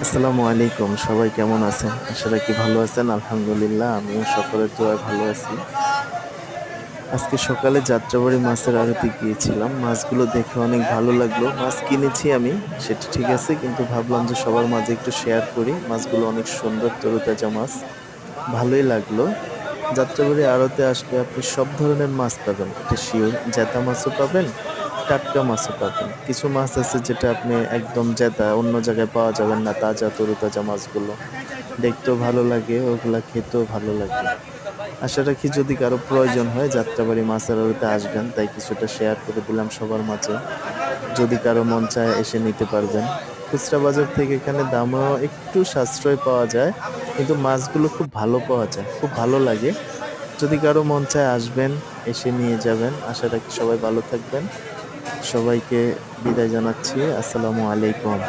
আসসালামু আলাইকুম। সবাই কেমন আছেন? আশা রাখি ভালো আছেন। আলহামদুলিল্লাহ আমিও সকলের দোয়ায় ভালো আছি। আজকে সকালে যাত্রাবাড়ি মাছের আড়তে গিয়েছিলাম। মাছগুলো দেখে অনেক ভালো লাগলো। মাছ কিনেছি আমি, সেটা ঠিক আছে। কিন্তু ভাবলাম যে সবার মাঝে একটু শেয়ার করি। মাছগুলো অনেক সুন্দর তরতাজা মাছ। ভালোই লাগলো। যাত্রাবাড়ি আড়তে আসলে আপনি সব ধরনের মাছ পাবেন। এটা সিওর। জেতা মাছও পাবেন, টাটকা মাছও পাবেন। কিছু মাছ আছে যেটা আপনি একদম জেতা, অন্য জায়গায় পাওয়া যাবেন না, তাজা তরতাজা মাছগুলো। দেখতেও ভালো লাগে, ওগুলা খেতেও ভালো লাগে। আশা রাখি যদি কারো প্রয়োজন হয় যাত্রাবাড়ি মাছের আড়তে আসবেন, তাই কিছুটা শেয়ার করে দিলাম সবার মাঝে। যদি কারো মন চায় এসে নিতে পারবেন। খুচরা বাজার থেকে এখানে দামও একটু সাশ্রয় পাওয়া যায়, কিন্তু মাছগুলো খুব ভালো পাওয়া যায়। খুব ভালো লাগে। যদি কারো মন চায় আসবেন, এসে নিয়ে যাবেন। আশা রাখি সবাই ভালো থাকবেন। সবাইকে বিদায় জানাচ্ছি। আসসালামু আলাইকুম।